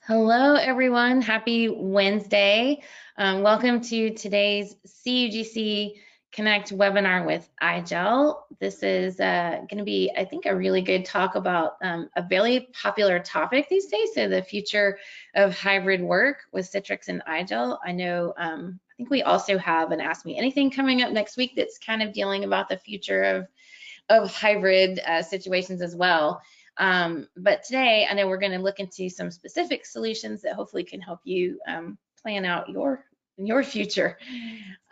Hello, everyone. Happy Wednesday. Welcome to today's CUGC Connect webinar with IGEL. This is going to be, I think, a really good talk about a very popular topic these days, so the future of hybrid work with Citrix and IGEL. I know, I think we also have an Ask Me Anything coming up next week that's kind of dealing about the future of hybrid situations as well. But today, I know we're going to look into some specific solutions that hopefully can help you plan out your future.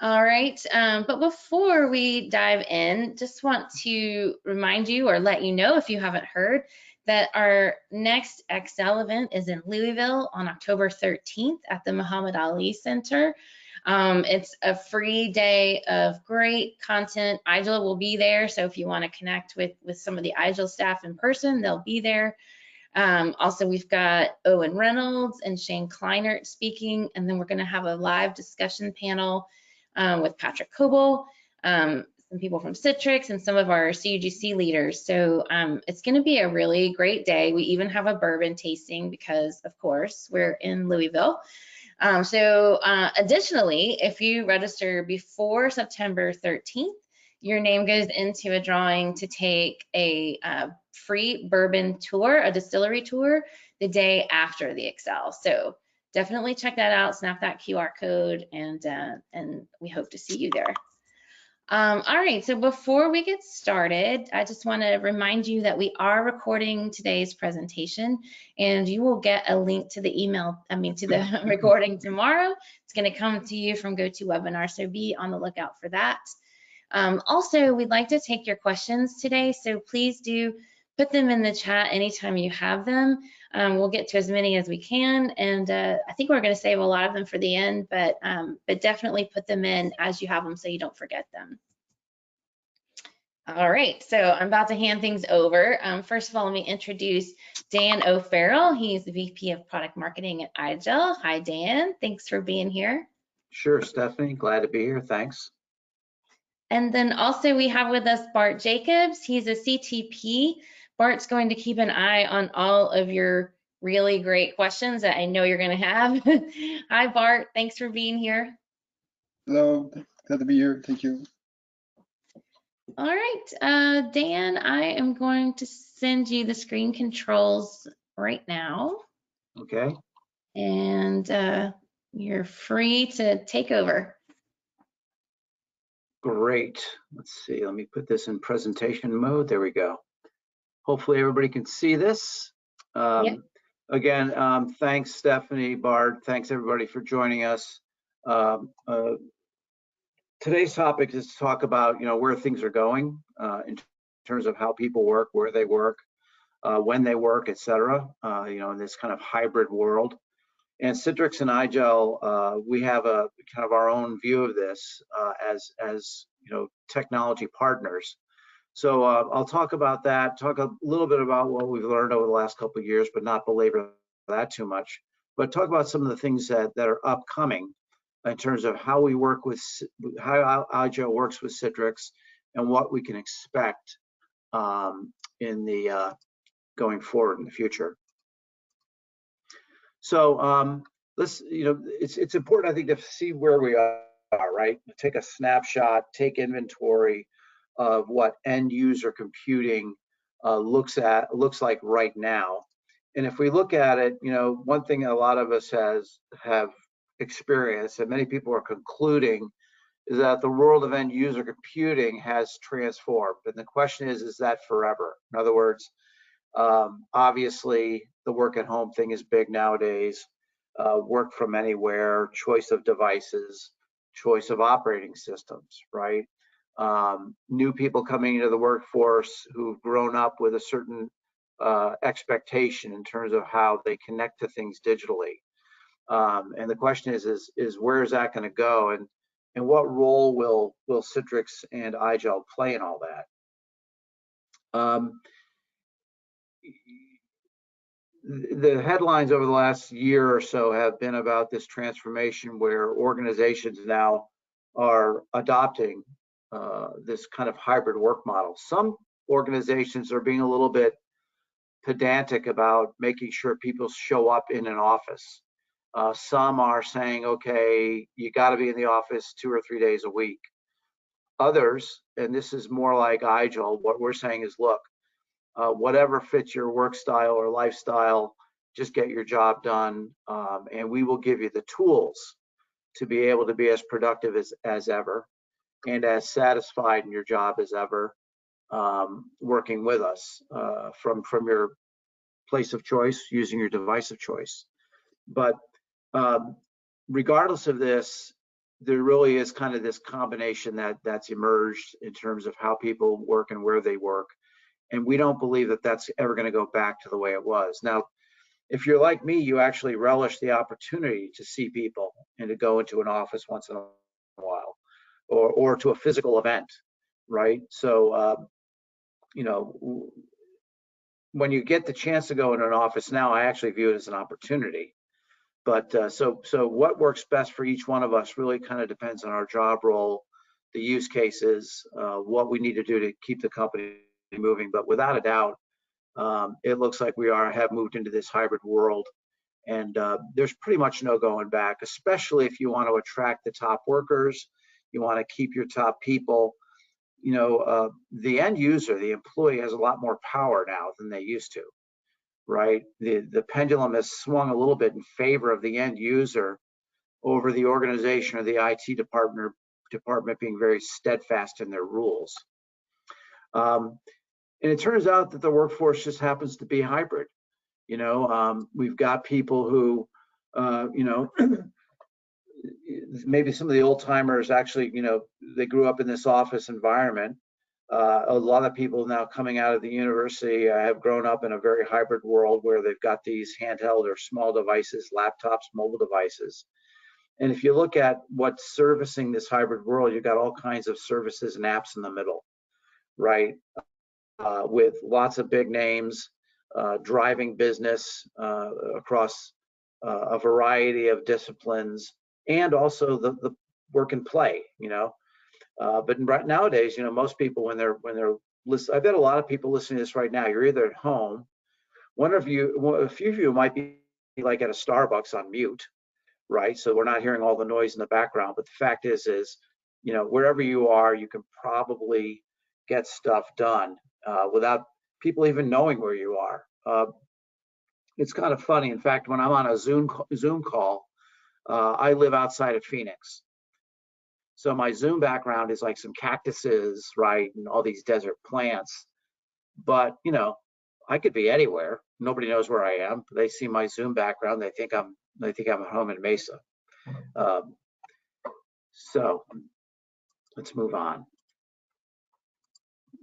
All right, but before we dive in, just want to remind you or let you know, if you haven't heard, that our next Excel event is in Louisville on October 13th at the Muhammad Ali Center. It's a free day of great content. IGEL will be there, so if you want to connect with some of the IGEL staff in person, they'll be there. Also, we've got Owen Reynolds and Shane Kleinert speaking, and then we're going to have a live discussion panel with Patrick Coble, some people from Citrix, and some of our CUGC leaders. So it's going to be a really great day. We even have a bourbon tasting because, of course, we're in Louisville. Additionally, if you register before September 13th, your name goes into a drawing to take a free bourbon tour, a distillery tour, the day after the Excel. So definitely check that out, snap that QR code, and we hope to see you there. All right, so before we get started, I just want to remind you that we are recording today's presentation, and you will get a link to the to the recording tomorrow. It's going to come to you from GoToWebinar, so be on the lookout for that. Also, we'd like to take your questions today, so please do put them in the chat anytime you have them. We'll get to as many as we can, and I think we're going to save a lot of them for the end, but definitely put them in as you have them so you don't forget them. All right, so I'm about to hand things over. First of all, let me introduce Dan O'Farrell. He's the VP of Product Marketing at IGEL. Hi, Dan. Thanks for being here. Sure, Stephanie. Glad to be here. Thanks. And then also we have with us Bart Jacobs. He's a CTP. Bart's going to keep an eye on all of your really great questions that I know you're going to have. Hi, Bart. Thanks for being here. Hello. Glad to be here. Thank you. All right, Dan, I am going to send you the screen controls right now. Okay. And you're free to take over. Great. Let's see. Let me put this in presentation mode. There we go. Hopefully everybody can see this. Yep. Again, thanks, Stephanie, Bart. Thanks, everybody, for joining us. Today's topic is to talk about, where things are going in terms of how people work, where they work, when they work, et cetera, in this kind of hybrid world. And Citrix and IGEL, we have a kind of our own view of this as technology partners. So I'll talk about that, talk a little bit about what we've learned over the last couple of years, but not belabor that too much, but talk about some of the things that are upcoming in terms of how we work with, how IGEL works with Citrix, and what we can expect in the going forward in the future. So let's, it's important, I think, to see where we are, right? Take a snapshot, take inventory of what end user computing looks like right now. And if we look at it, one thing a lot of us have experienced, and many people are concluding, is that the world of end user computing has transformed. And the question is that forever? In other words, obviously the work at home thing is big nowadays. Work from anywhere, choice of devices, choice of operating systems, right? New people coming into the workforce who've grown up with a certain expectation in terms of how they connect to things digitally. And the question is where is that going to go, and what role will Citrix and IGEL play in all that? The headlines over the last year or so have been about this transformation where organizations now are adopting this kind of hybrid work model. Some organizations are being a little bit pedantic about making sure people show up in an office. Some are saying, okay, you got to be in the office 2 or 3 days a week. Others, and this is more like IGEL, what we're saying is, look, whatever fits your work style or lifestyle, just get your job done, and we will give you the tools to be able to be as productive as ever and as satisfied in your job as ever, working with us from your place of choice, using your device of choice. But regardless of this, there really is kind of this combination that's emerged in terms of how people work and where they work. And we don't believe that that's ever going to go back to the way it was. Now, if you're like me, you actually relish the opportunity to see people and to go into an office once in a while, or to a physical event, right? So, you know, when you get the chance to go in an office now, I actually view it as an opportunity. But so what works best for each one of us really kind of depends on our job role, the use cases, what we need to do to keep the company moving. But without a doubt, it looks like we have moved into this hybrid world, and there's pretty much no going back, especially if you want to attract the top workers, you want to keep your top people. You know, the end user, the employee, has a lot more power now than they used to, right? The pendulum has swung a little bit in favor of the end user over the organization or the IT department being very steadfast in their rules. And it turns out that the workforce just happens to be hybrid. You know, we've got people who, you know, maybe some of the old timers actually, you know, they grew up in this office environment. A lot of people now coming out of the university have grown up in a very hybrid world where they've got these handheld or small devices, laptops, mobile devices. And if you look at what's servicing this hybrid world, you've got all kinds of services and apps in the middle, right? With lots of big names driving business across a variety of disciplines, and also the work and play, you know. But right nowadays, you know, most people when they're listening, I bet a lot of people listening to this right now, you're either at home, a few of you might be like at a Starbucks on mute, right? So we're not hearing all the noise in the background. But the fact is, you know, wherever you are, you can probably get stuff done without people even knowing where you are. It's kind of funny. In fact, when I'm on a Zoom call, I live outside of Phoenix. So my Zoom background is like some cactuses, right, and all these desert plants. But, you know, I could be anywhere. Nobody knows where I am. They see my Zoom background. They think I'm at home in Mesa. So let's move on.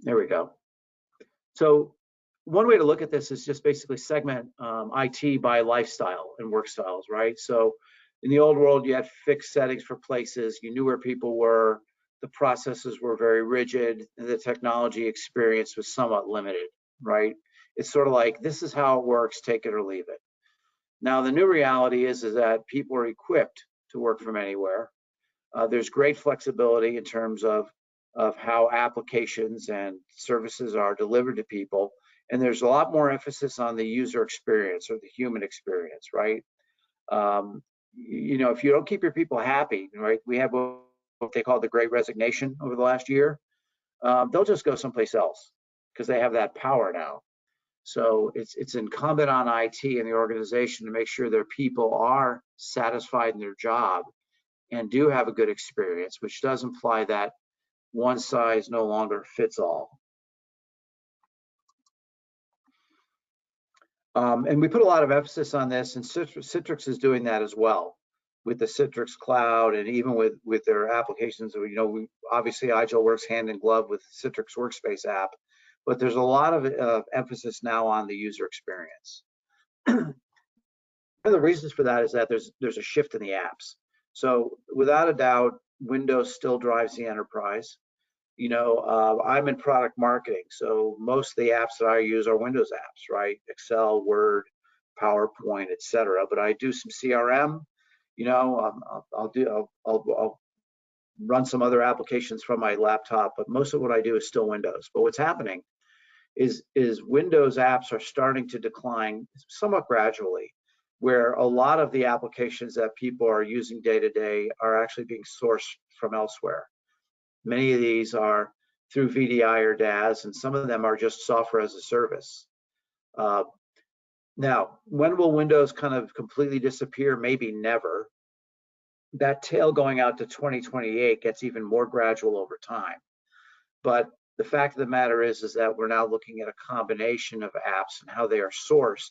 There we go. So one way to look at this is just basically segment IT by lifestyle and work styles, right? So in the old world, you had fixed settings for places. You knew where people were. The processes were very rigid, and the technology experience was somewhat limited, right? It's sort of like, this is how it works, take it or leave it. Now, the new reality is that people are equipped to work from anywhere. There's great flexibility in terms of how applications and services are delivered to people. And there's a lot more emphasis on the user experience or the human experience, right? You know, if you don't keep your people happy, right? We have what they call the Great Resignation over the last year. They'll just go someplace else because they have that power now. So it's incumbent on IT and the organization to make sure their people are satisfied in their job and do have a good experience, which does imply that one size no longer fits all. And we put a lot of emphasis on this, and Citrix is doing that as well with the Citrix Cloud, and even with their applications. You know, obviously IGEL works hand in glove with Citrix Workspace app, but there's a lot of emphasis now on the user experience. One of the reasons for that is that there's a shift in the apps. So without a doubt, Windows still drives the enterprise. You know, I'm in product marketing, so most of the apps that I use are Windows apps, right? Excel, Word, PowerPoint, etc. But I do some CRM. You know, I'll run some other applications from my laptop, but most of what I do is still Windows. But what's happening is Windows apps are starting to decline somewhat gradually, where a lot of the applications that people are using day to day are actually being sourced from elsewhere. Many of these are through VDI or DAS, and some of them are just software as a service. Now, when will Windows kind of completely disappear? Maybe never. That tail going out to 2028 gets even more gradual over time. But the fact of the matter is that we're now looking at a combination of apps and how they are sourced,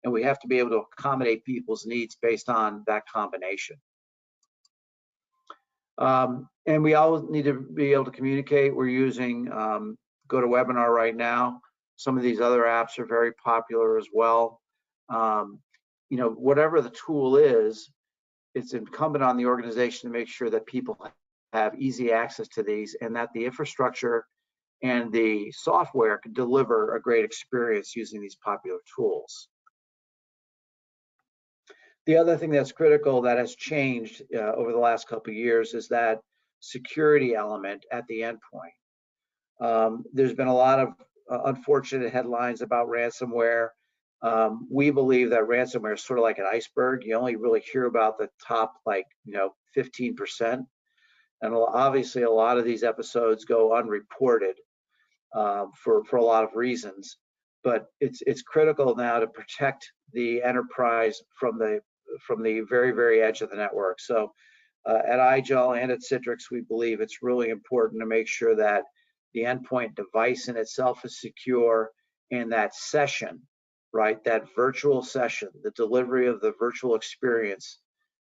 and we have to be able to accommodate people's needs based on that combination. And we all need to be able to communicate. We're using GoToWebinar right now. Some of these other apps are very popular as well. You know, whatever the tool is, it's incumbent on the organization to make sure that people have easy access to these and that the infrastructure and the software can deliver a great experience using these popular tools. The other thing that's critical that has changed over the last couple of years is that security element at the endpoint. There's been a lot of unfortunate headlines about ransomware. We believe that ransomware is sort of like an iceberg. You only really hear about the top, like, 15%. And obviously a lot of these episodes go unreported for a lot of reasons. But it's critical now to protect the enterprise from the very, very edge of the network. So at IGEL and at Citrix, we believe it's really important to make sure that the endpoint device in itself is secure, and that session, right, that virtual session, the delivery of the virtual experience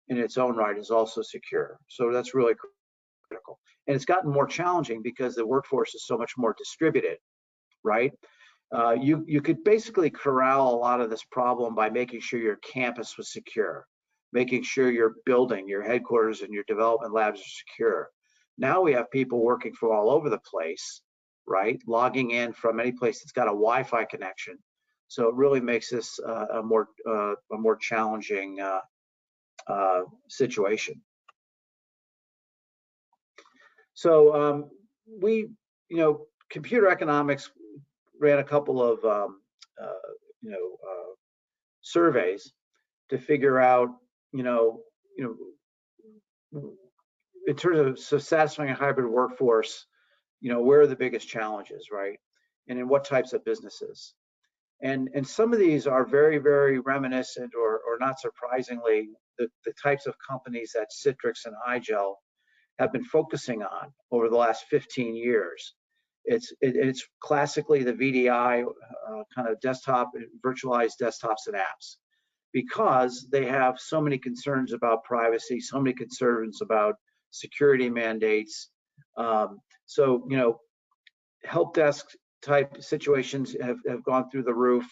in its own right is also secure. So that's really critical. And it's gotten more challenging because the workforce is so much more distributed, right? You could basically corral a lot of this problem by making sure your campus was secure, making sure your building, your headquarters, and your development labs are secure. Now we have people working from all over the place, right? Logging in from any place that's got a Wi-Fi connection. So it really makes this a more challenging situation. So computer economics ran a couple of surveys to figure out, in terms of satisfying a hybrid workforce, where are the biggest challenges, right? And in what types of businesses? And some of these are very, very reminiscent, or not surprisingly, the types of companies that Citrix and IGEL have been focusing on over the last 15 years. It's classically the VDI kind of desktop, virtualized desktops and apps, because they have so many concerns about privacy, so many concerns about security mandates. So help desk type situations have gone through the roof,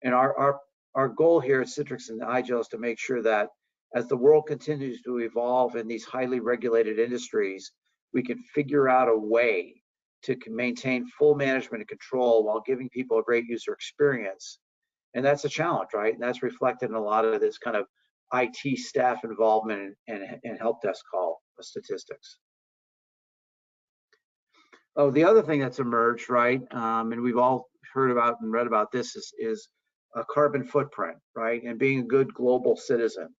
and our goal here at Citrix and IGEL is to make sure that as the world continues to evolve in these highly regulated industries, we can figure out a way to maintain full management and control while giving people a great user experience. And that's a challenge, right? And that's reflected in a lot of this kind of IT staff involvement and help desk call statistics. Oh, the other thing that's emerged, right, and we've all heard about and read about this, is a carbon footprint, right, and being a good global citizen.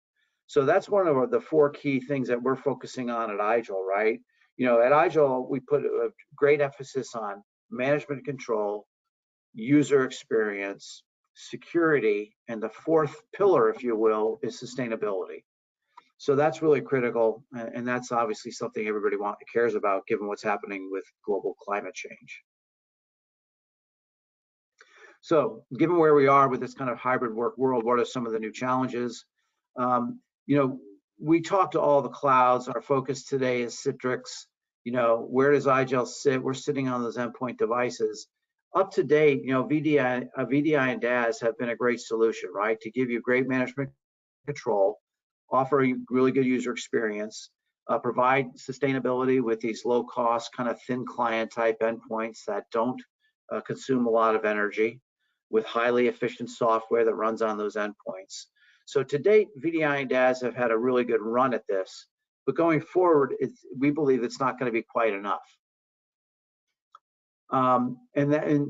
So that's one of the 4 key things that we're focusing on at IGEL, right? At IGEL, we put a great emphasis on management control, user experience, security, and the 4th pillar, if you will, is sustainability. So that's really critical, and that's obviously something everybody cares about, given what's happening with global climate change. So given where we are with this kind of hybrid work world, what are some of the new challenges? We talk to all the clouds. Our focus today is Citrix. Where does IGEL sit? We're sitting on those endpoint devices. Up to date, VDI and DAS have been a great solution, right? To give you great management control, offer a really good user experience, provide sustainability with these low-cost, kind of thin client type endpoints that don't consume a lot of energy, with highly efficient software that runs on those endpoints. So to date, VDI and DAS have had a really good run at this, but going forward, we believe it's not going to be quite enough. And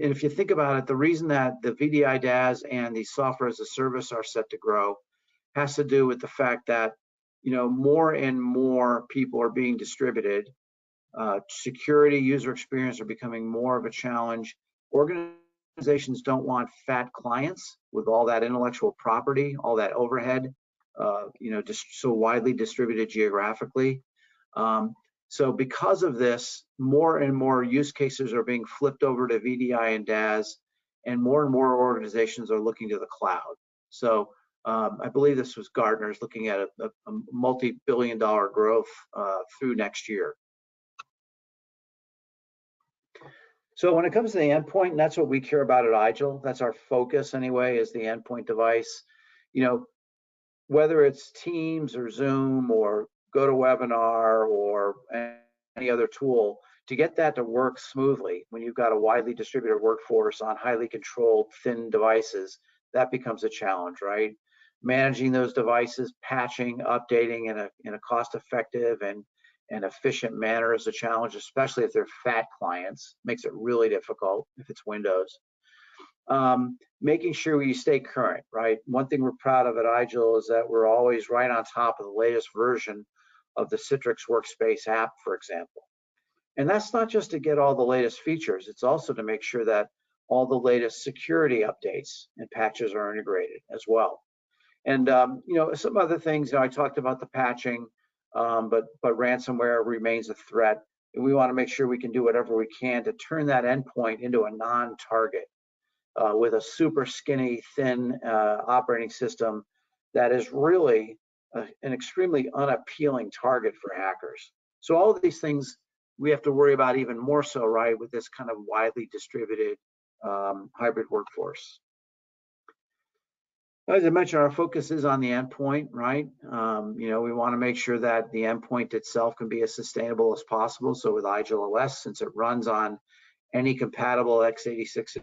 if you think about it, the reason that the VDI DaaS and the software as a service are set to grow has to do with the fact that, more and more people are being distributed. Security, user experience are becoming more of a challenge. Organizations don't want fat clients with all that intellectual property, all that overhead, just so widely distributed geographically. So because of this, more and more use cases are being flipped over to VDI and DaaS, and more organizations are looking to the cloud. So I believe this was Gartner's looking at a multi-billion-dollar growth through next year. So when it comes to the endpoint, and that's what we care about at IGEL, that's our focus anyway, is the endpoint device. Whether it's Teams or Zoom or GoToWebinar or any other tool, to get that to work smoothly when you've got a widely distributed workforce on highly controlled, thin devices, that becomes a challenge, right? Managing those devices, patching, updating in a cost-effective and efficient manner is a challenge, especially if they're fat clients. Makes it really difficult if it's Windows. Making sure you stay current, right? One thing we're proud of at IGEL is that we're always right on top of the latest version of the Citrix Workspace app, for example. And that's not just to get all the latest features, it's also to make sure that all the latest security updates and patches are integrated as well. And some other things, I talked about the patching, but ransomware remains a threat. And we want to make sure we can do whatever we can to turn that endpoint into a non-target with a super skinny, thin operating system that is really an extremely unappealing target for hackers. So all of these things we have to worry about even more so, right, with this kind of widely distributed hybrid workforce. As I mentioned, our focus is on the endpoint, right? We want to make sure that the endpoint itself can be as sustainable as possible. So with IGEL OS, since it runs on any compatible x86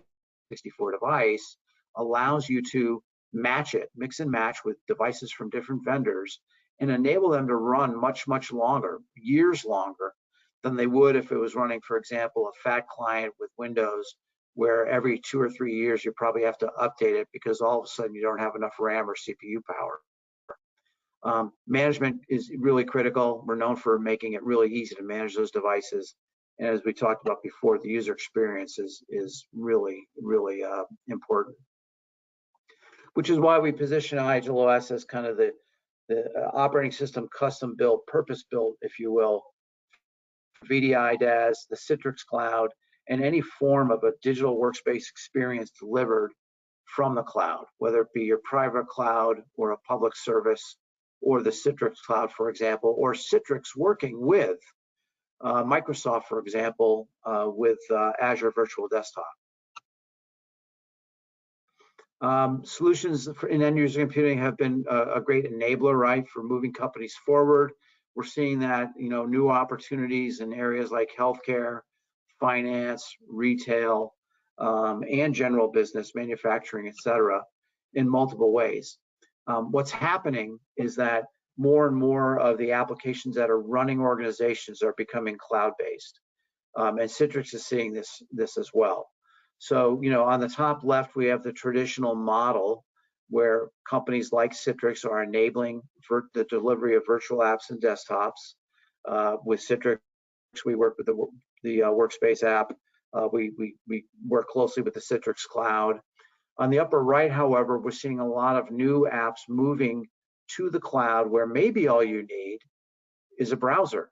64 device, allows you to match it, mix and match with devices from different vendors, and enable them to run much, much longer, years longer than they would if it was running, for example, a fat client with Windows, where every 2 or 3 years you probably have to update it because all of a sudden you don't have enough RAM or CPU power. Management is really critical. We're known for making it really easy to manage those devices. And as we talked about before, the user experience is really, really important. Which is why we position IGEL OS as kind of the operating system custom built, purpose built, if you will, VDI DaaS, the Citrix Cloud, and any form of a digital workspace experience delivered from the cloud, whether it be your private cloud or a public service, or the Citrix Cloud, for example, or Citrix working with Microsoft, for example, with Azure Virtual Desktop. Solutions in end user computing have been a great enabler, right, for moving companies forward. We're seeing that, new opportunities in areas like healthcare, finance, retail, and general business, manufacturing, et cetera, in multiple ways. What's happening is that more and more of the applications that are running organizations are becoming cloud-based. And Citrix is seeing this as well. So, on the top left, we have the traditional model where companies like Citrix are enabling the delivery of virtual apps and desktops. With Citrix, we work with the Workspace app. We work closely with the Citrix Cloud. On the upper right, however, we're seeing a lot of new apps moving to the cloud where maybe all you need is a browser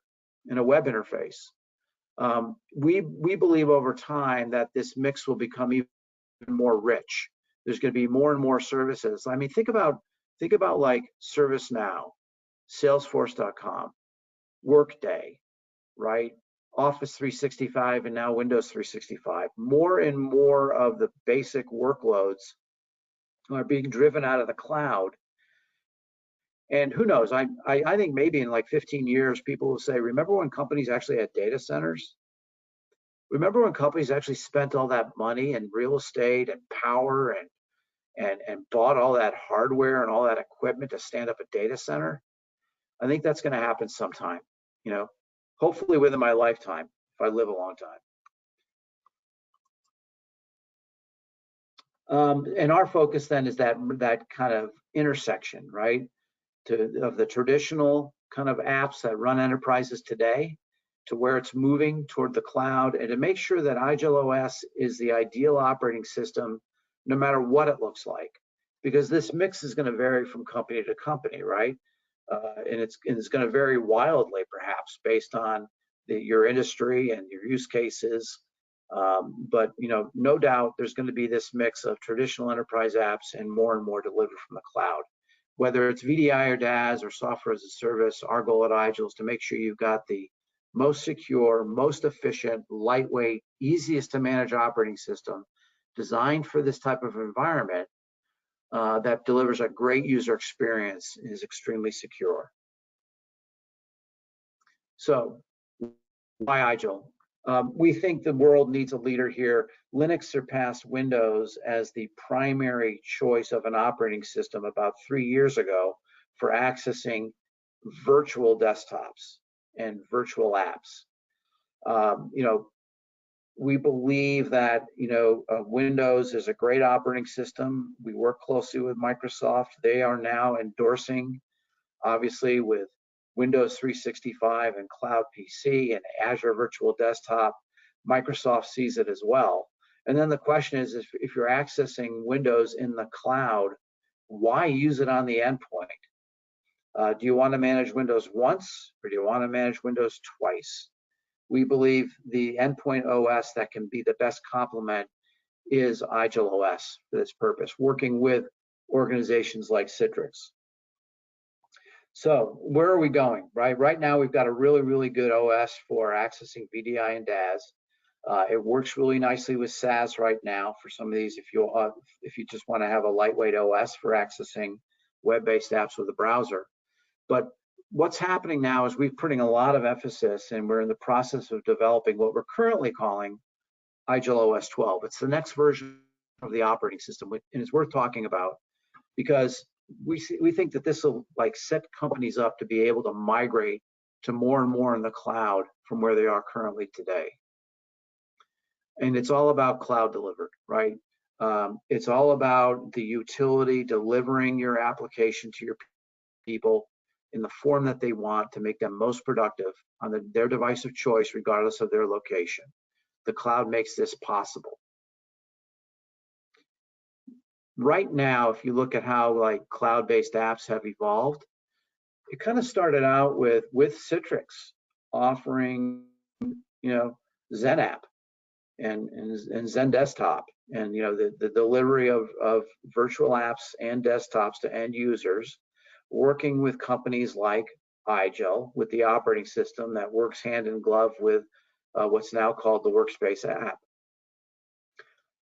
and a web interface. We believe over time that this mix will become even more rich. There's going to be more and more services. I mean, think about like ServiceNow, Salesforce.com, Workday, right? Office 365 and now Windows 365. More and more of the basic workloads are being driven out of the cloud. And who knows, I think maybe in like 15 years, people will say, remember when companies actually had data centers? Remember when companies actually spent all that money in real estate and power and bought all that hardware and all that equipment to stand up a data center? I think that's going to happen sometime, hopefully within my lifetime, if I live a long time. And our focus then is that kind of intersection, right, of the traditional kind of apps that run enterprises today to where it's moving toward the cloud, and to make sure that IGEL OS is the ideal operating system no matter what it looks like, because this mix is going to vary from company to company, right? And it's going to vary wildly, perhaps, based on your industry and your use cases. But no doubt there's going to be this mix of traditional enterprise apps and more delivered from the cloud. Whether it's VDI or DaaS or software as a service, our goal at IGEL is to make sure you've got the most secure, most efficient, lightweight, easiest to manage operating system designed for this type of environment that delivers a great user experience and is extremely secure. So, why IGEL? We think the world needs a leader here. Linux surpassed Windows as the primary choice of an operating system about 3 years ago for accessing virtual desktops and virtual apps. We believe that Windows is a great operating system. We work closely with Microsoft. They are now endorsing, obviously, with Windows 365 and Cloud PC and Azure Virtual Desktop. Microsoft sees it as well. And then the question is, if you're accessing Windows in the cloud, why use it on the endpoint? Do you want to manage Windows once, or do you want to manage Windows twice? We believe the endpoint OS that can be the best complement is IGEL OS for this purpose, working with organizations like Citrix. So where are we going, right? Right now we've got a really good OS for accessing VDI and DaaS. It works really nicely with SaaS right now for some of these, if you just want to have a lightweight OS for accessing web-based apps with a browser. But what's happening now is we're putting a lot of emphasis, and we're in the process of developing what we're currently calling IGEL OS 12. It's the next version of the operating system, and it's worth talking about because we think that this will set companies up to be able to migrate to more and more in the cloud from where they are currently today. And it's all about cloud delivered, right? It's all about the utility delivering your application to your people in the form that they want to make them most productive on their device of choice, regardless of their location. The cloud makes this possible. Right now, if you look at how cloud-based apps have evolved, it kind of started out with Citrix offering, Zen app and Zen desktop, and the delivery of virtual apps and desktops to end users, working with companies like IGEL with the operating system that works hand in glove with what's now called the Workspace app.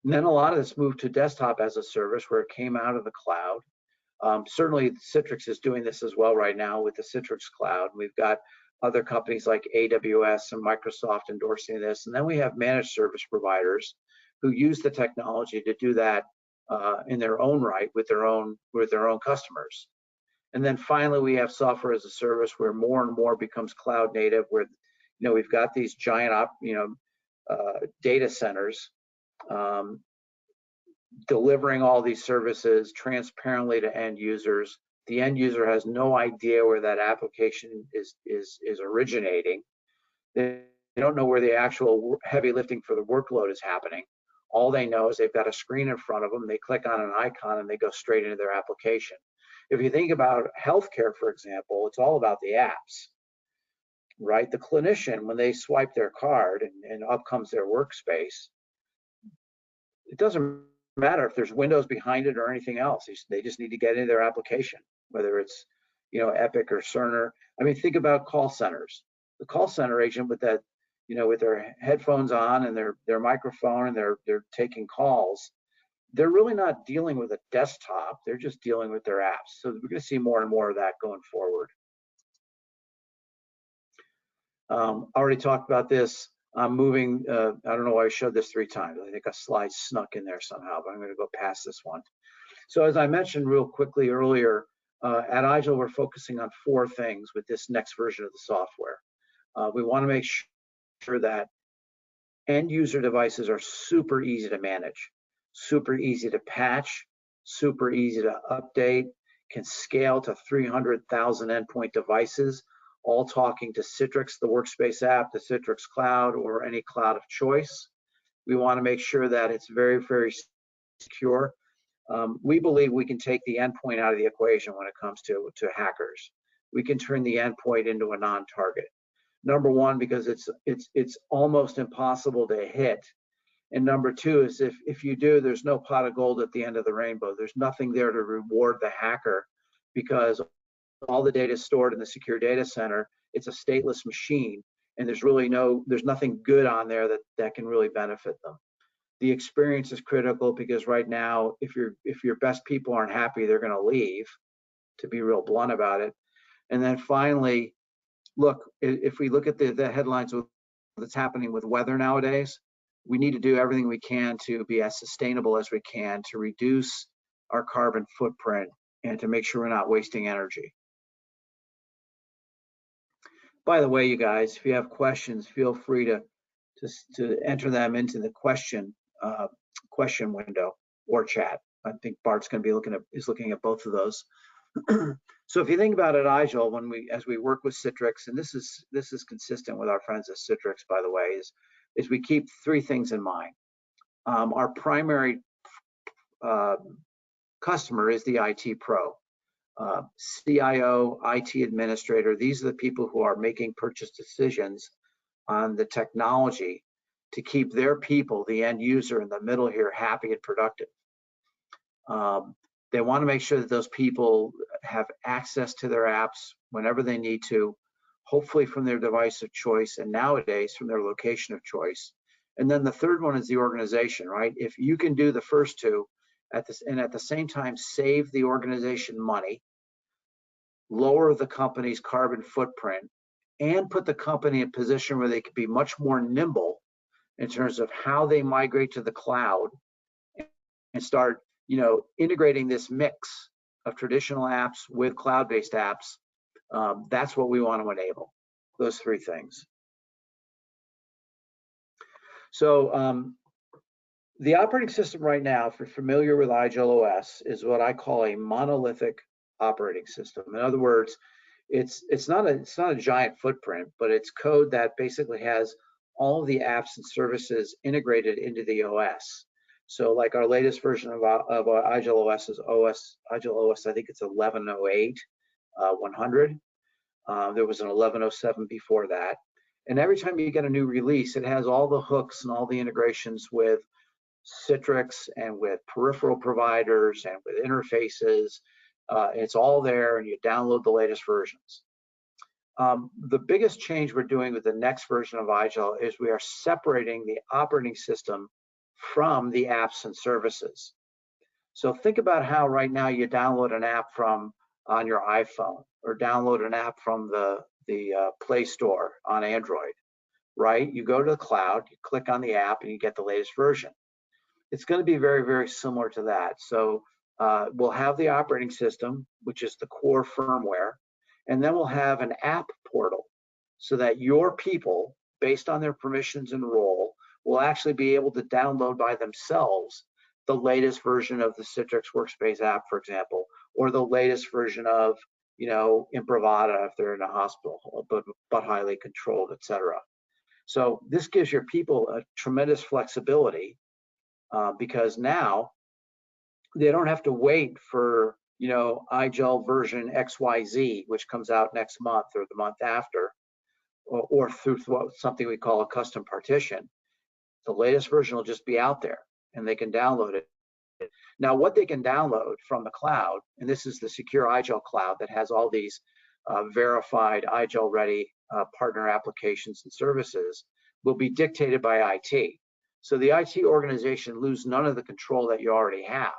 And then a lot of this moved to desktop as a service where it came out of the cloud. Certainly Citrix is doing this as well right now with the Citrix cloud. We've got other companies like AWS and Microsoft endorsing this. And then we have managed service providers who use the technology to do that in their own right with their own customers. And then finally, we have software as a service where more and more becomes cloud native, where we've got these giant data centers delivering all these services transparently to end users. The end user has no idea where that application is originating. They don't know where the actual heavy lifting for the workload is happening. All they know is they've got a screen in front of them. They click on an icon and they go straight into their application. If you think about healthcare, for example, it's all about the apps, right? The clinician, when they swipe their card and up comes their workspace, it doesn't matter if there's Windows behind it or anything else. They just need to get into their application, whether it's Epic or Cerner. I mean, think about call centers. The call center agent with that, with their headphones on and their microphone, and they're taking calls. They're really not dealing with a desktop. They're just dealing with their apps. So we're going to see more and more of that going forward. Already talked about this. I'm moving, I don't know why I showed this 3 times. I think a slide snuck in there somehow, but I'm going to go past this one. So as I mentioned real quickly earlier, at IGEL, we're focusing on 4 things with this next version of the software. We want to make sure that end user devices are super easy to manage. super easy to patch, super easy to update, can scale to 300,000 endpoint devices, all talking to Citrix, the workspace app, the Citrix cloud, or any cloud of choice. We want to make sure that it's very, very secure. We believe we can take the endpoint out of the equation when it comes to hackers. We can turn the endpoint into a non-target. Number one, because it's almost impossible to hit. And number two is if you do, there's no pot of gold at the end of the rainbow. There's nothing there to reward the hacker because all the data is stored in the secure data center. It's a stateless machine, and there's nothing good on there that can really benefit them. The experience is critical because right now, if your best people aren't happy, they're going to leave, to be real blunt about it. And then finally, look, if we look at the headlines with what's happening with weather nowadays, we need to do everything we can to be as sustainable as we can to reduce our carbon footprint and to make sure we're not wasting energy. By the way, you guys, if you have questions, feel free to enter them into the question window or chat. I think Bart's going to be looking at both of those. So if you think about it, IGEL, as we work with Citrix, and this is consistent with our friends at Citrix, by the way, is we keep three things in mind. Our primary customer is the IT pro. CIO, IT administrator, these are the people who are making purchase decisions on the technology to keep their people, the end user in the middle here, happy and productive. They want to make sure that those people have access to their apps whenever they need to, hopefully from their device of choice, and nowadays from their location of choice. And then the third one is the organization, right? If you can do the first two at the same time save the organization money, lower the company's carbon footprint, and put the company in a position where they could be much more nimble in terms of how they migrate to the cloud and start, integrating this mix of traditional apps with cloud-based apps. That's what we want to enable, those three things. So the operating system right now, if you're familiar with IGEL OS, is what I call a monolithic operating system. In other words, it's not a giant footprint, but it's code that basically has all of the apps and services integrated into the OS. So like our latest version of IGEL OS is IGEL OS, I think it's 11.08, 100. There was an 11.07 before that. And every time you get a new release, it has all the hooks and all the integrations with Citrix and with peripheral providers and with interfaces. It's all there, and you download the latest versions. The biggest change we're doing with the next version of IGEL is we are separating the operating system from the apps and services. So think about how right now you download an app on your iPhone or download an app from the Play Store on Android, right? You go to the cloud, you click on the app, and you get the latest version. It's going to be very, very similar to that. So we'll have the operating system, which is the core firmware, and then we'll have an app portal so that your people, based on their permissions and role, will actually be able to download by themselves the latest version of the Citrix Workspace app, for example, or the latest version of, Imprivata if they're in a hospital, but highly controlled, etc. So this gives your people a tremendous flexibility because now they don't have to wait for, IGEL version XYZ, which comes out next month or the month after, or through something we call a custom partition. The latest version will just be out there and they can download it. Now, what they can download from the cloud, and this is the secure IGEL cloud that has all these verified IGEL ready partner applications and services, will be dictated by IT. So the IT organization lose none of the control that you already have.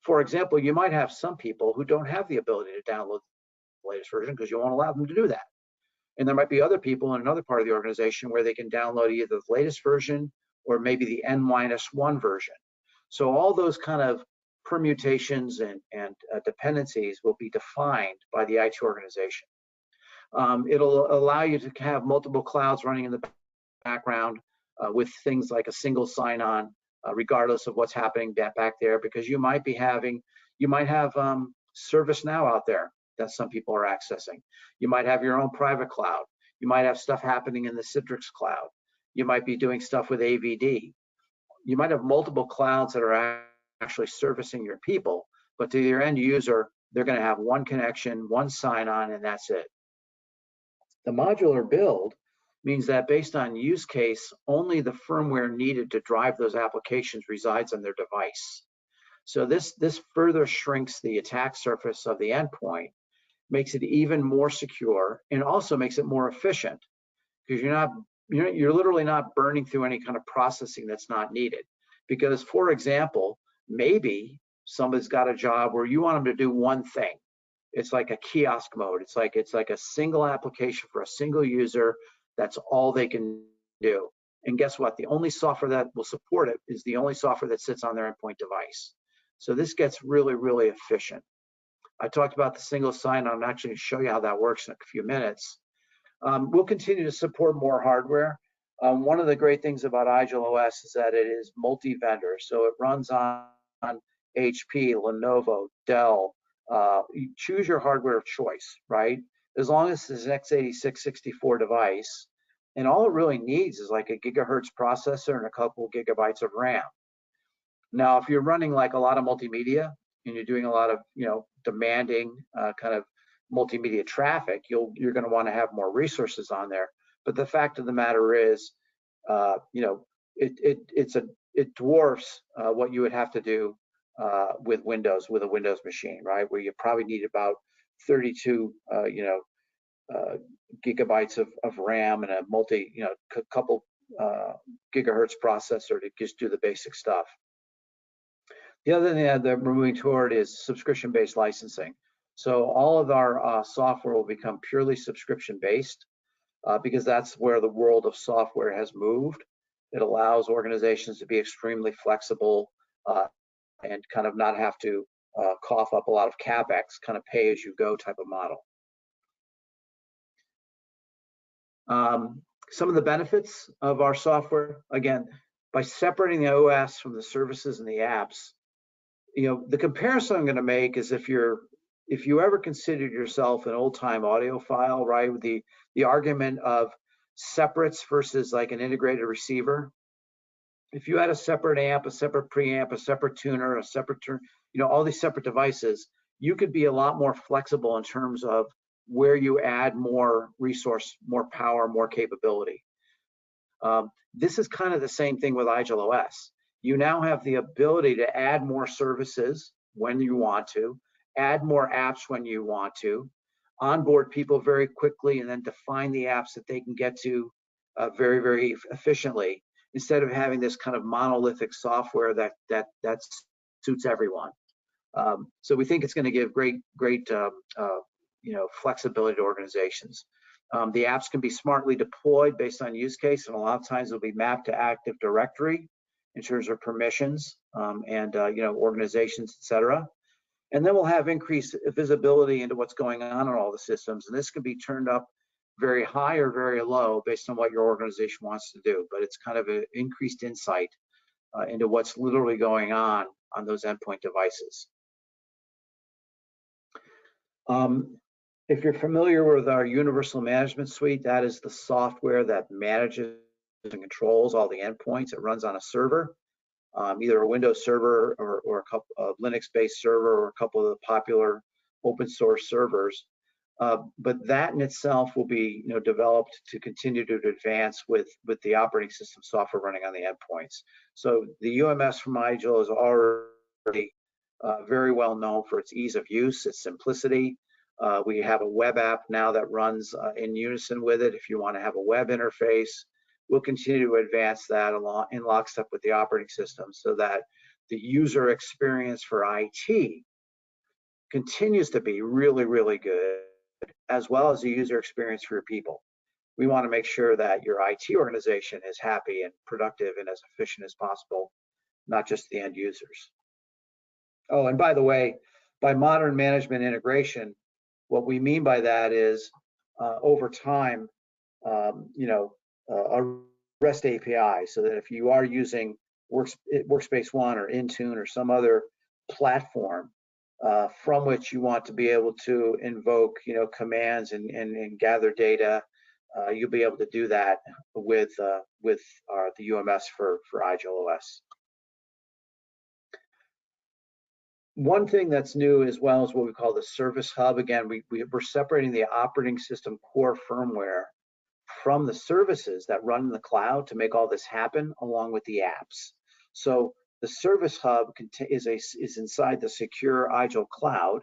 For example, you might have some people who don't have the ability to download the latest version because you won't allow them to do that. And there might be other people in another part of the organization where they can download either the latest version or maybe the N-1 version. So all those kind of permutations and dependencies will be defined by the IT organization. It'll allow you to have multiple clouds running in the background with things like a single sign-on regardless of what's happening back there, because you might have ServiceNow out there that some people are accessing. You might have your own private cloud. You might have stuff happening in the Citrix cloud. You might be doing stuff with AVD. You might have multiple clouds that are actually servicing your people, but to your end user, they're going to have one connection, one sign-on, and that's it. The modular build means that based on use case, only the firmware needed to drive those applications resides on their device. So this further shrinks the attack surface of the endpoint, makes it even more secure, and also makes it more efficient, because you're literally not burning through any kind of processing that's not needed. Because, for example, maybe somebody's got a job where you want them to do one thing. It's like a kiosk mode. It's like a single application for a single user. That's all they can do. And guess what? The only software that will support it is the only software that sits on their endpoint device. So this gets really, really efficient. I talked about the single sign-on. I'm actually going to show you how that works in a few minutes. We'll continue to support more hardware. One of the great things about IGEL OS is that it is multi-vendor. So it runs on HP, Lenovo, Dell. You choose your hardware of choice, right? As long as it's an x86 64 device, and all it really needs is like a gigahertz processor and a couple gigabytes of RAM. Now, if you're running like a lot of multimedia and you're doing a lot of, demanding kind of multimedia traffic, you're going to want to have more resources on there. But the fact of the matter is, it dwarfs what you would have to do with a Windows machine, right? Where you probably need about 32, gigabytes of RAM and a couple gigahertz processor to just do the basic stuff. The other thing that we're moving toward is subscription-based licensing. So all of our software will become purely subscription-based because that's where the world of software has moved. It allows organizations to be extremely flexible and kind of not have to cough up a lot of CapEx, kind of pay-as-you-go type of model. Some of the benefits of our software, again, by separating the OS from the services and the apps, the comparison I'm going to make is if you ever considered yourself an old-time audiophile, right, with the argument of separates versus like an integrated receiver. If you had a separate amp, a separate preamp, a separate tuner, a separate all these separate devices, you could be a lot more flexible in terms of where you add more resource, more power, more capability. This is kind of the same thing with IGEL OS. You now have the ability to add more services when you want to, add more apps when you want to, onboard people very quickly, and then define the apps that they can get to very, very efficiently, instead of having this kind of monolithic software that suits everyone. So we think it's going to give great flexibility to organizations. The apps can be smartly deployed based on use case, and a lot of times they'll be mapped to Active Directory in terms of permissions and organizations, etc. And then we'll have increased visibility into what's going on in all the systems, and this can be turned up very high or very low based on what your organization wants to do. But it's kind of an increased insight into what's literally going on those endpoint devices. If you're familiar with our Universal Management Suite, that is the software that manages and controls all the endpoints. It runs on a server, either a Windows server or a couple of Linux-based server or a couple of the popular open source servers. But that in itself will be developed to continue to advance with the operating system software running on the endpoints. So the UMS from IGEL is already very well known for its ease of use, its simplicity. We have a web app now that runs in unison with it. If you want to have a web interface, we'll continue to advance that along in lockstep with the operating system so that the user experience for IT continues to be really, really good, as well as the user experience for your people. We want to make sure that your IT organization is happy and productive and as efficient as possible, not just the end users. Oh, and by the way, by modern management integration, what we mean by that is over time, a REST API, so that if you are using Workspace ONE or Intune or some other platform from which you want to be able to invoke, commands and gather data. You'll be able to do that with the UMS for IGEL OS. One thing that's new as well is what we call the Service Hub. Again, we're separating the operating system core firmware from the services that run in the cloud to make all this happen, along with the apps. So the Service Hub is inside the secure IGEL cloud.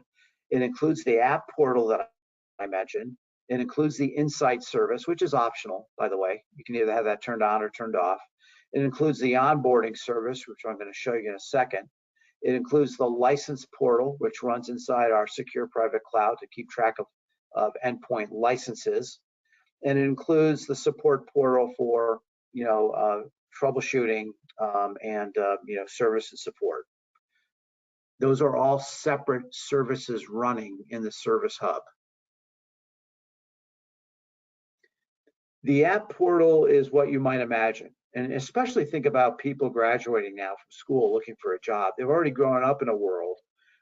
It includes the app portal that I mentioned. It includes the Insight service, which is optional, by the way. You can either have that turned on or turned off. It includes the onboarding service, which I'm going to show you in a second. It includes the license portal, which runs inside our secure private cloud to keep track of endpoint licenses. And it includes the support portal for, troubleshooting and service and support. Those are all separate services running in the Service Hub. The app portal is what you might imagine. And especially think about people graduating now from school looking for a job. They've already grown up in a world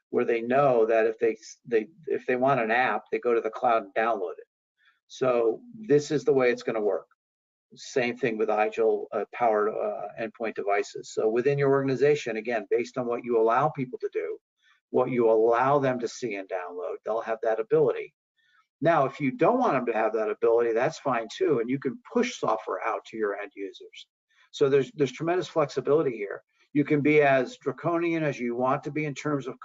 where they know that if they want an app, they go to the cloud and download it. So this is the way it's going to work. Same thing with IGEL powered endpoint devices. So within your organization, again, based on what you allow people to do, what you allow them to see and download, they'll have that ability. Now, if you don't want them to have that ability, that's fine too, and you can push software out to your end users. So there's tremendous flexibility here. You can be as draconian as you want to be in terms of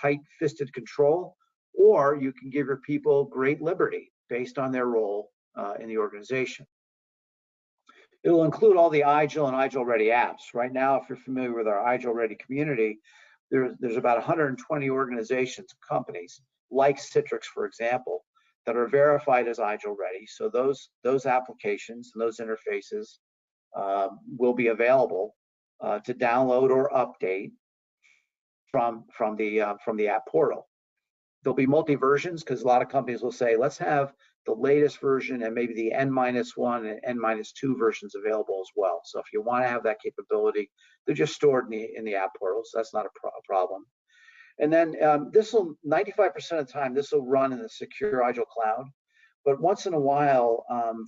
tight-fisted control, or you can give your people great liberty based on their role in the organization. It will include all the IGEL and IGEL Ready apps. Right now, if you're familiar with our IGEL Ready community, there's about 120 organizations, companies, like Citrix, for example, that are verified as IGEL Ready. So those applications and those interfaces will be available to download or update from the app portal. There'll be multi-versions because a lot of companies will say, let's have the latest version and maybe the N-1 and N-2 versions available as well. So if you want to have that capability, they're just stored in the app portal, so that's not a problem. And then this will, 95% of the time, this will run in the secure IGEL cloud. But once in a while,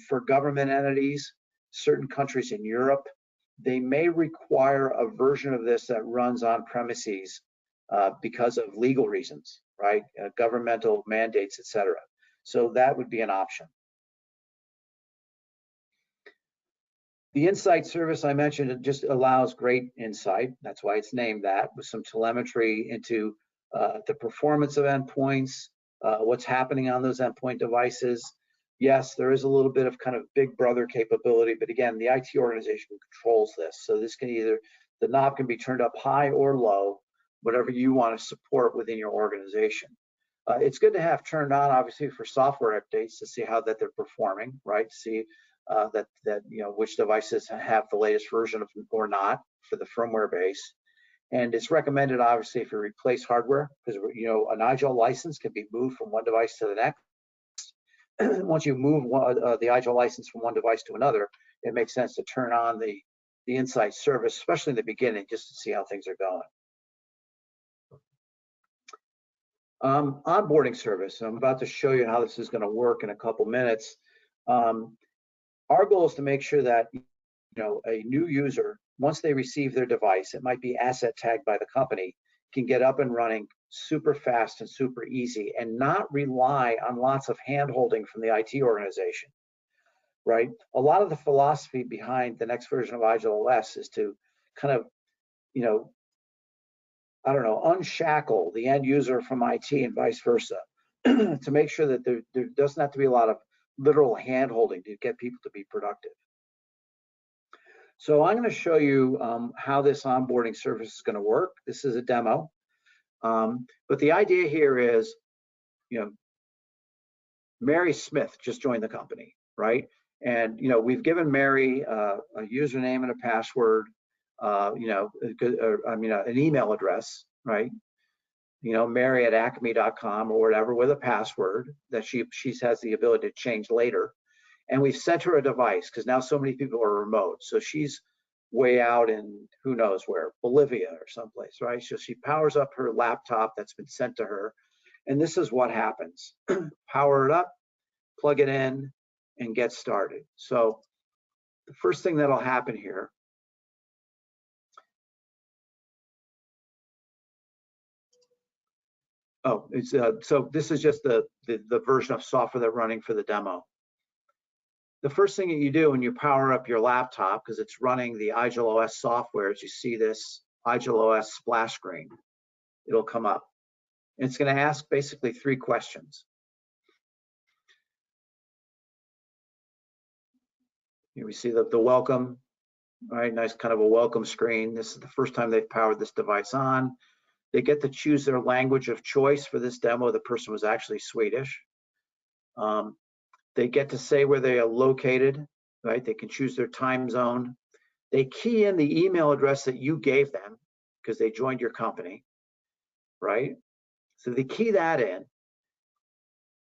for government entities, certain countries in Europe, they may require a version of this that runs on premises because of legal reasons, right? Governmental mandates, etc. So that would be an option. The Insight service I mentioned, it just allows great insight. That's why it's named that, with some telemetry into the performance of endpoints, what's happening on those endpoint devices. Yes, there is a little bit of kind of big brother capability, but again, the IT organization controls this. So this can the knob can be turned up high or low, whatever you want to support within your organization. It's good to have turned on, obviously, for software updates to see how that they're performing, right? To see that which devices have the latest version of or not for the firmware base. And it's recommended, obviously, if you replace hardware, because an IGEL license can be moved from one device to the next. Once you move the IGEL license from one device to another, it makes sense to turn on the Insight service, especially in the beginning, just to see how things are going. Onboarding service. I'm about to show you how this is going to work in a couple minutes. Our goal is to make sure that a new user, once they receive their device, it might be asset tagged by the company, can get up and running super fast and super easy and not rely on lots of hand-holding from the IT organization, right? A lot of the philosophy behind the next version of IGEL OS is to kind of, unshackle the end user from IT and vice versa to make sure that there doesn't have to be a lot of literal hand-holding to get people to be productive. So I'm going to show you how this onboarding service is going to work. This is a demo. But the idea here is, Mary Smith just joined the company, right? And, we've given Mary a username and a password, an email address, right? Mary at acme.com or whatever, with a password that she has the ability to change later. And we've sent her a device because now so many people are remote. So she's way out in who knows where, Bolivia or someplace, right? So she powers up her laptop that's been sent to her, and this is what happens. Power it up, plug it in, and get started. So the first thing that'll happen here, so this is just the version of software they're running for the demo. The first thing that you do when you power up your laptop, because it's running the IGEL OS software, is you see this IGEL OS splash screen. It'll come up. And it's going to ask basically 3 questions. Here we see the welcome, right? Nice kind of a welcome screen. This is the first time they've powered this device on. They get to choose their language of choice for this demo. The person was actually Swedish. They get to say where they are located, right? They can choose their time zone. They key in the email address that you gave them because they joined your company, right? So they key that in.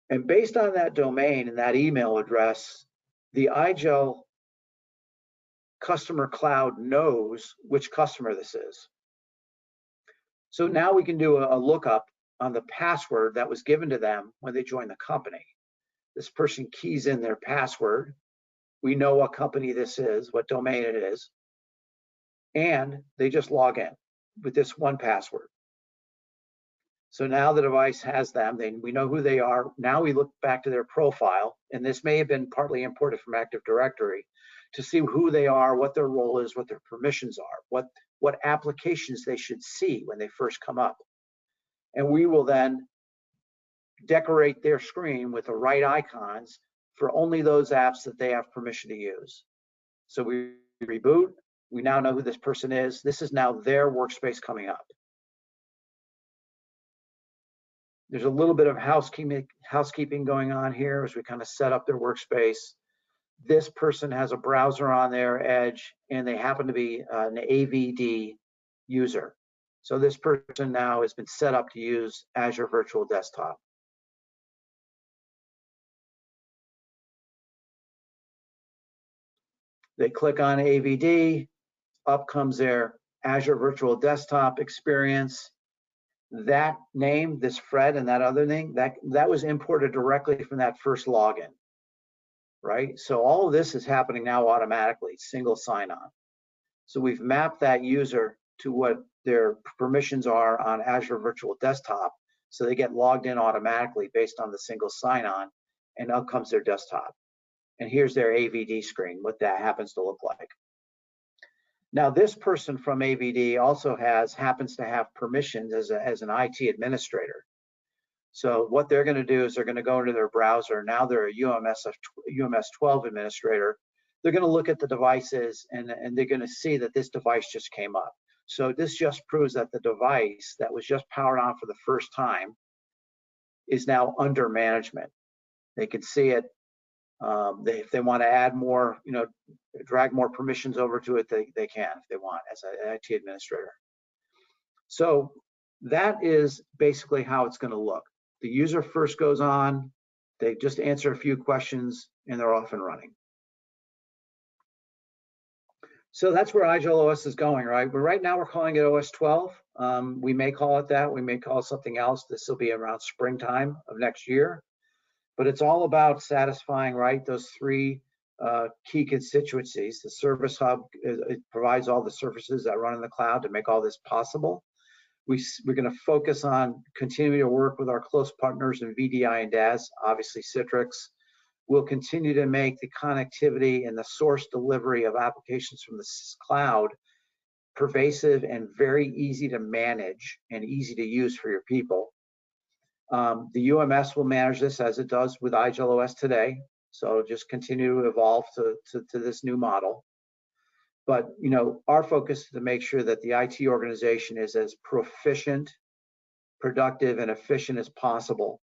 And based on that domain and that email address, the IGEL customer cloud knows which customer this is. So now we can do a lookup on the password that was given to them when they joined the company. This person keys in their password. We know what company this is, what domain it is, and they just log in with this one password. So now the device has them, we know who they are. Now we look back to their profile, and this may have been partly imported from Active Directory to see who they are, what their role is, what their permissions are, what applications they should see when they first come up. And we will then decorate their screen with the right icons for only those apps that they have permission to use. So we reboot, we now know who this person is. This is now their workspace coming up. There's a little bit of housekeeping going on here as we kind of set up their workspace. This person has a browser on their Edge, and they happen to be an AVD user. So this person now has been set up to use Azure Virtual Desktop. They click on AVD, up comes their Azure Virtual Desktop experience. That name, this Fred and that other thing, that was imported directly from that first login, right? So all of this is happening now automatically, single sign-on. So we've mapped that user to what their permissions are on Azure Virtual Desktop, so they get logged in automatically based on the single sign-on, and up comes their desktop. And here's their AVD screen, what that happens to look like. Now, this person from AVD also happens to have permissions as an IT administrator. So what they're going to do is they're going to go into their browser. Now they're a UMS 12 administrator. They're going to look at the devices, and they're going to see that this device just came up. So this just proves that the device that was just powered on for the first time is now under management. They can see it. If they want to add more, drag more permissions over to it, they can if they want as an IT administrator. So that is basically how it's going to look. The user first goes on, they just answer a few questions, and they're off and running. So that's where IGEL OS is going, right? But right now we're calling it OS 12. We may call it that. We may call it something else. This will be around springtime of next year. But it's all about satisfying, right, those 3 key constituencies. The Service Hub, it provides all the services that run in the cloud to make all this possible. We're going to focus on continuing to work with our close partners in VDI and DAS, obviously Citrix. We'll continue to make the connectivity and the source delivery of applications from the cloud pervasive and very easy to manage and easy to use for your people. The UMS will manage this as it does with IGEL OS today. So just continue to evolve to this new model. But our focus is to make sure that the IT organization is as proficient, productive, and efficient as possible,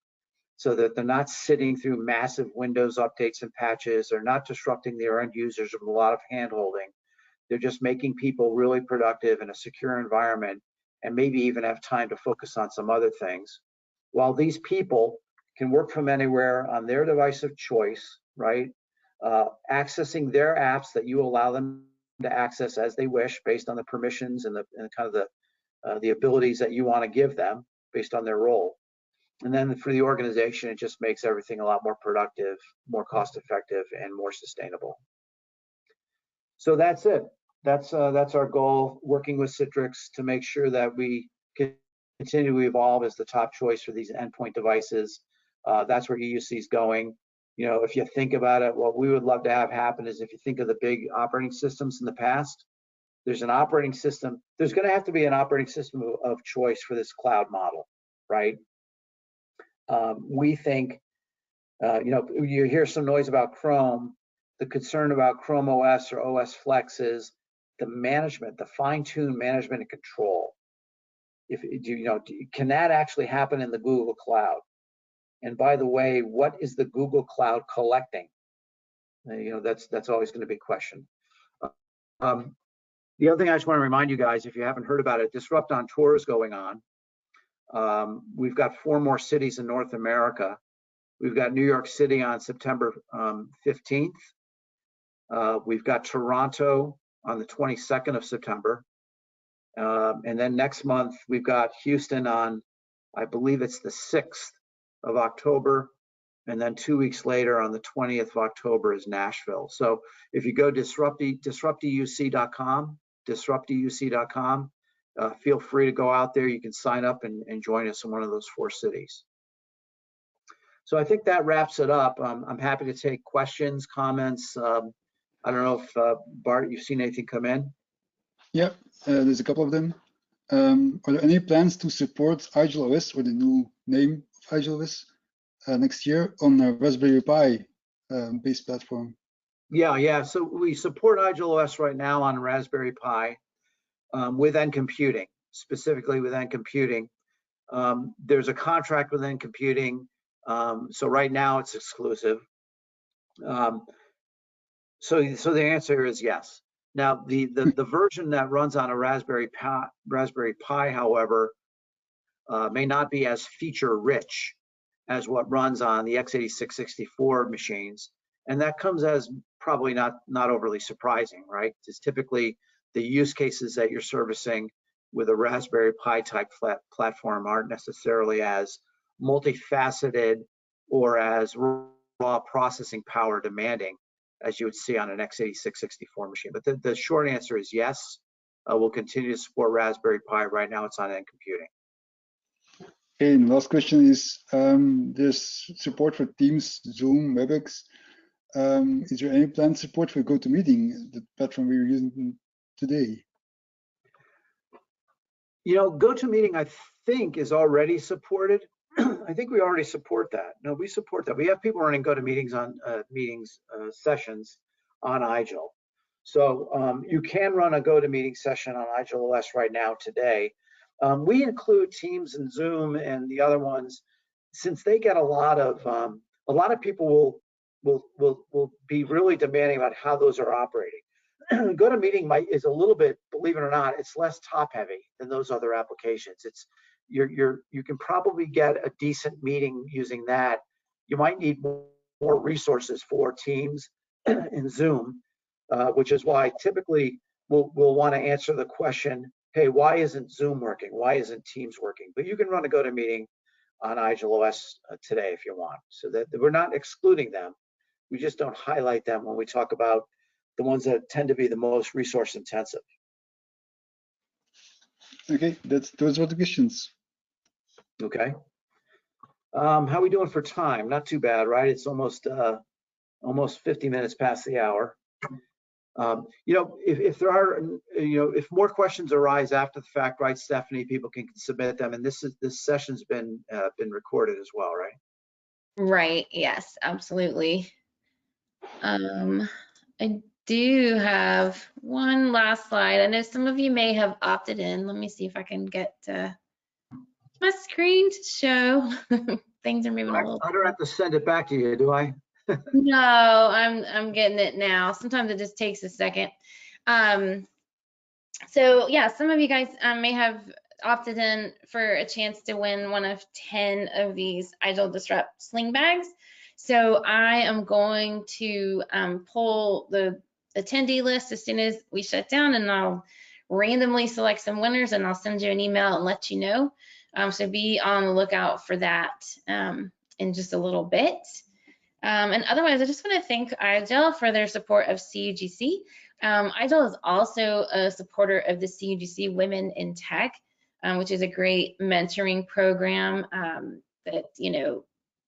so that they're not sitting through massive Windows updates and patches. They're not disrupting their end users with a lot of hand-holding. They're just making people really productive in a secure environment, and maybe even have time to focus on some other things, while these people can work from anywhere on their device of choice, right? Accessing their apps that you allow them to access as they wish based on the permissions and kind of the abilities that you want to give them based on their role. And then for the organization, it just makes everything a lot more productive, more cost effective, and more sustainable. So that's it. That's our goal, working with Citrix to make sure that we continue to evolve as the top choice for these endpoint devices. That's where EUC is going. You know, if you think about it, what we would love to have happen is, if you think of the big operating systems in the past, there's an operating system. There's going to have to be an operating system of choice for this cloud model, right? We think, you know, you hear some noise about Chrome. The concern about Chrome OS or OS Flex is the management, the fine-tuned management and control. If you know, can that actually happen in the Google Cloud? And by the way, what is the Google Cloud collecting? You know, that's always going to be a question. The other thing I just want to remind you guys, if you haven't heard about it, Disrupt on Tour is going on. We've got 4 more cities in North America. We've got New York City on September 15th. We've got Toronto on the 22nd of September. And then next month, we've got Houston on, I believe it's the 6th of October. And then 2 weeks later on the 20th of October is Nashville. So if you go disrupteuc.com, feel free to go out there. You can sign up and join us in one of those 4 cities. So I think that wraps it up. I'm happy to take questions, comments. I don't know if Bart, you've seen anything come in? Yeah, there's a couple of them. Are there any plans to support IGEL OS, or the new name of IGEL OS, next year on a Raspberry Pi based platform? Yeah. So we support IGEL OS right now on Raspberry Pi with N Computing, specifically with N Computing. There's a contract with N Computing, so right now it's exclusive. So the answer is yes. Now the version that runs on a Raspberry Pi, however, may not be as feature rich as what runs on the x86-64 machines, and that comes as probably not overly surprising, right? Because typically the use cases that you're servicing with a Raspberry Pi type platform aren't necessarily as multifaceted or as raw processing power demanding as you would see on an x86-64 machine. But the short answer is yes. We'll continue to support Raspberry Pi. Right now it's on N Computing. Okay, and the last question is, there's support for Teams, Zoom, WebEx. Is there any planned support for GoToMeeting, the platform we're using today? You know, GoToMeeting, I think, is already supported. I think we already support that. No, we support that. We have people running GoToMeetings on sessions on IGEL. So you can run a GoToMeeting session on IGEL OS right now today. We include Teams and Zoom and the other ones, since they get a lot of people will be really demanding about how those are operating. GoToMeeting is a little bit, believe it or not, it's less top heavy than those other applications. It's you can probably get a decent meeting using that. You might need more resources for Teams and Zoom, which is why typically we'll want to answer the question, hey, why isn't Zoom working? Why isn't Teams working? But you can run a GoToMeeting on IGEL OS today if you want. So that we're not excluding them. We just don't highlight them when we talk about the ones that tend to be the most resource intensive. Okay, those were the questions. Okay. How are we doing for time? Not too bad, right? It's almost 50 minutes past the hour. You know, if there are, you know, if more questions arise after the fact, right, Stephanie, people can submit them, and this session's been recorded as well, right? Right. Yes, absolutely. I do have one last slide. I know some of you may have opted in. Let me see if I can get my screen to show. Things are moving a little. I don't have to send it back to you, do I? No, I'm getting it now. Sometimes it just takes a second. So yeah, some of you guys may have opted in for a chance to win one of 10 of these IGEL Disrupt sling bags. So I am going to pull the attendee list as soon as we shut down, and I'll randomly select some winners and I'll send you an email and let you know. So be on the lookout for that in just a little bit. And otherwise, I just want to thank IGEL for their support of CUGC. IGEL is also a supporter of the CUGC Women in Tech, which is a great mentoring program that, you know,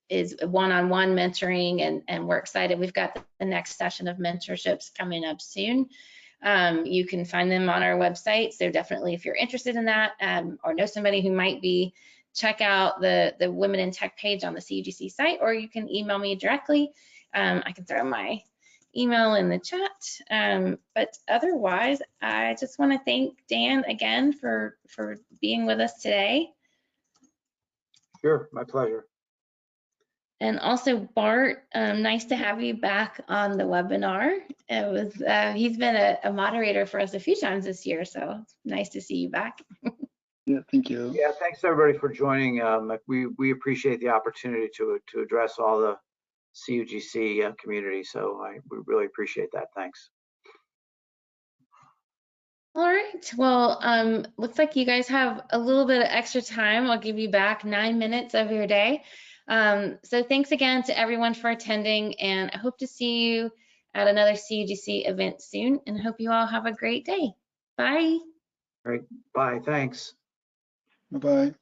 is one-on-one mentoring, and we're excited. We've got the next session of mentorships coming up soon. You can find them on our website, so definitely if you're interested in that or know somebody who might be, check out the Women in Tech page on the CUGC site, or you can email me directly. I can throw my email in the chat. But otherwise, I just want to thank Dan again for being with us today. Sure, my pleasure. And also Bart, nice to have you back on the webinar. It was he's been a moderator for us a few times this year, so it's nice to see you back. Yeah, thank you. Yeah, thanks everybody for joining. We appreciate the opportunity to address all the CUGC community, so we really appreciate that. Thanks. All right, well, looks like you guys have a little bit of extra time. I'll give you back 9 minutes of your day. So thanks again to everyone for attending, and I hope to see you at another CUGC event soon, and hope you all have a great day. Bye. Great. Bye. Thanks. Bye-bye.